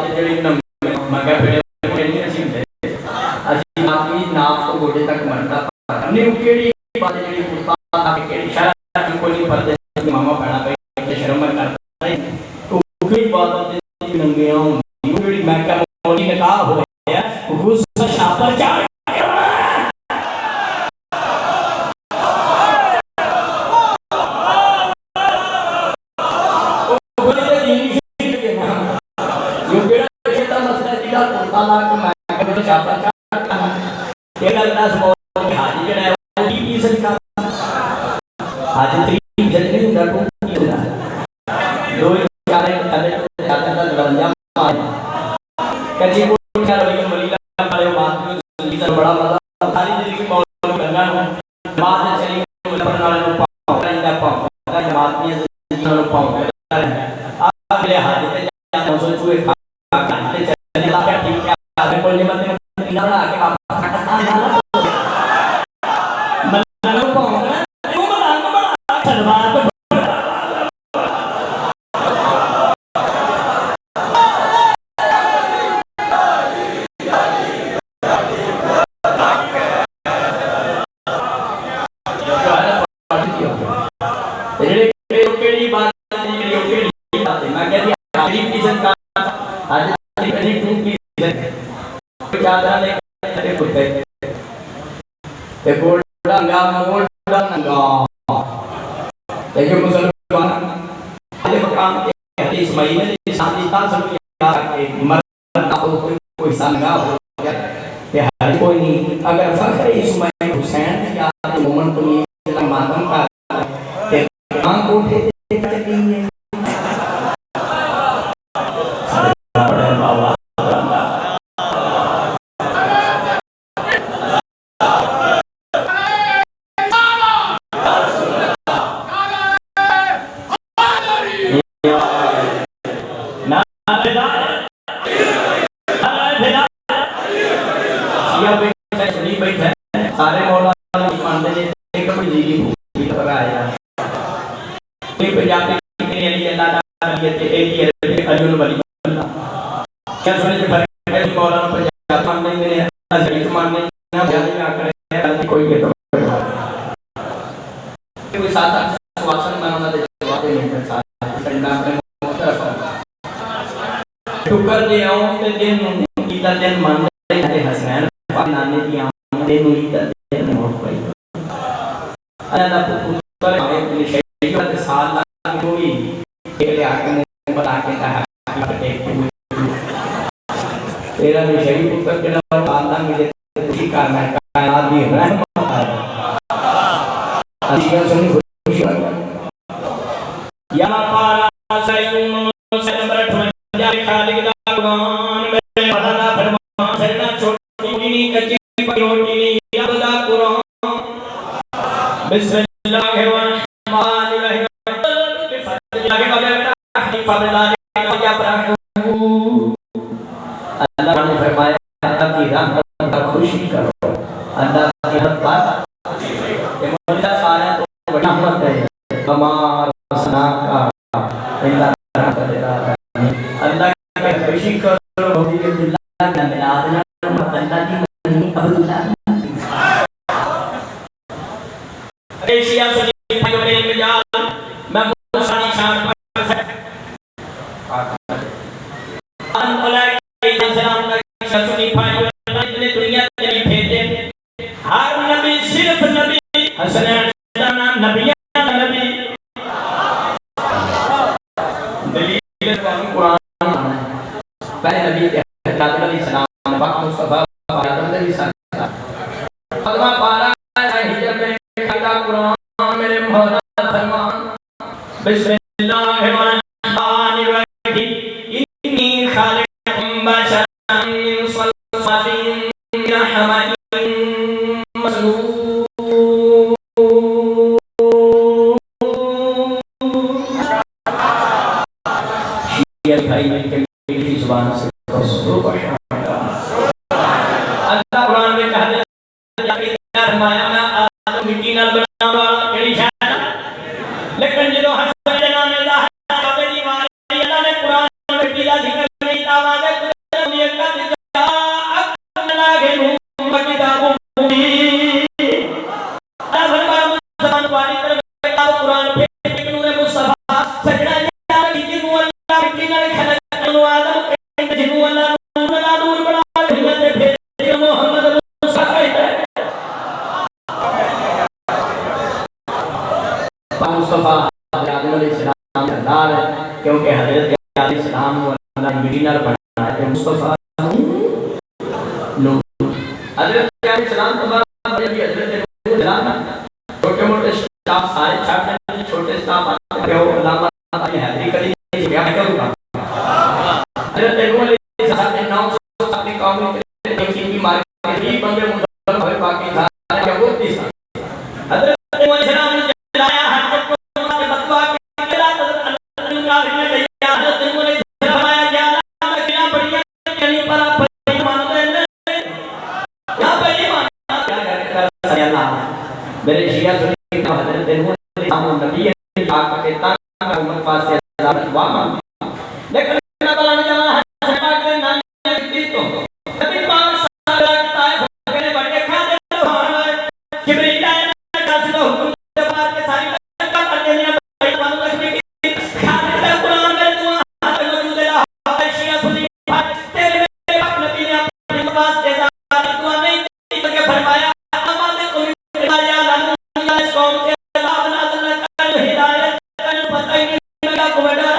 ਜਿਹੜੀ ਮੈਂ ਕਿਹਾ ਫਿਰ ਨਹੀਂ ਅਸੀਂ ਅਸੀਂ ਆਪਣੀ ਨਾਫ ਤੋਂ ਗੋਡੇ ਤੱਕ ਮੰਨਦਾ ਨਹੀਂ ਕਿਹੜੀ ਬਾਤ ਜਿਹੜੀ ਕੁਰਤਾ ਨਾ ਕਿਹੜੀ ਸ਼ਾਇਦ ਕੋਈ ਨਹੀਂ ਪਰਦੇ ਮਾਮਾ ਪੈਣਾ ਪਈ ਸ਼ਰਮ ਕਰਦਾ ਨਹੀਂ ਕੋਈ ਬਾਤ ਦੀ ਨੰਗੀਆਂ ਹੁੰਦੀ ਜਿਹੜੀ ਮੈਂ ਕਿਹਾ ਮੋਲੀ ਨਿਕਾਹ ਹੋਇਆ ਗੁੱਸਾ ਛਾਪਰ ਚਾੜ अगर फख्र इस्माइल हुसैन के मोमेंट को ये मातम का आंख उठे चलेंगे बाबा सारे मौलाना मानते हैं एक बड़ी जी की लगाया ये पंजाबी में अली अल्लाह ये थे एक अर्जुन वली क्या सुने जो फर्क है मौलाना पंजाब मानने में अजीत मानने ना बयान आकर है कोई के तो कोई साथ वासन मानना दे बातें नहीं साथ ठंडा में टुकर दे आओ ते दिन ईदा दिन मानते हैं हसनैन नाने की आमदे में ईदा अल्लाह पुत्र में शरीयत के साथ कोई तेरे आके मुंह बता के कहा तेरा भी शरीय पुत्र के नाम अल्लाह मुझे खुशी करना है कायनात भी रहमत है अल्लाह सुनी खुशी हो या पारा सयून सनबरठ में जा खालिक दा कुरान में बदला फरमान सरना छोटी नी कच्ची रोटी नी अबदा कुरान बिस्मिल्लाहिर्रहमानिर्रहीम अल्लाह ने फरमाया अल्लाह की रहमत का खुशी करो अल्लाह की रहमत ये मौला सारा तो बड़ी रहमत है हमारा सना का अल्लाह की खुशी करो भौतिक बिल्लाह का मिलाद ना अल्लाह की नहीं अब्दुल्लाह एशिया सजी भाई में जाल मैं बहुत सारी शान पर अन अलैहि सलाम का शसुनी भाई इतने दुनिया में भेजे हर नबी सिर्फ नबी हसन नबी नबी दलील कुरान पहले नबी के हजरत अली सलाम वक्त मुस्तफा हजरत अली सलाम अदवा पारा हिजर में खड़ा कुरान मेरे मोहम्मद फरमान बिस्मिल्लाहिर्रहमानिर्रहीम इन्नी खालिकुम बशरन मिन सल्सालिन मिन हमाइन मसनून ये भाई मिलके मेरी जुबान से सुभान अल्लाह कुरान में कहा है फरमाया मैं आदम मिट्टी नाल बनावा केड़ी शान लेकिन जो हसन जनाने दा काबे दी वारी अल्लाह ने कुरान में मिट्टी दा जिक्र नहीं आवाज़ सरदार है क्योंकि हजरत अलैहिस्सलाम को अल्लाह ने मिट्टी नाल बनाया है मुस्तफा नूर हजरत अलैहिस्सलाम तो बाद हजरत छोटे मोटे स्टाफ सारे छात्र छोटे स्टाफ आते हो अल्लामा हैदरी कदी क्या करूंगा हजरत नूह अलैहिस्सलाम ने 900 अपनी कौम में की मार के 20 बंदे मुसलमान हुए बाकी सारे क्या बोलती हजरत नूह अलैहिस्सलाम ने जलाया हर को बदवा के ला अल्लाह ने दिया हजरत नूह अलैहिस्सलाम आया क्या मैं किना बढ़िया नहीं पर मानते हैं क्या भाई मान क्या कर अल्लाह मेरे शिया सुन्नी हजरत नूह अलैहिस्सलाम नबी है आका के तंग उम्मत पास से दुआ मांगी लेकिन अल्लाह ताला ने जमा हसना के नाम दी तो नबी पाक सल्लल्लाहु अलैहि वसल्लम ने बड़े खा दे सुभान अल्लाह जिब्रील आया का से हुक्म के बाद के सारी का कर देने भाई मानो लक्ष्मी की खाते कुरान में दुआ हाथ मौजूद है शिया सुन्नी तेरे मेरे बाप नबी ने अपने पास से दुआ नहीं दी तो फरमाया हमारे को या अल्लाह इस कौम के अल्लाह बना देना कर हिदायत कर पता ही नहीं लगा को बेटा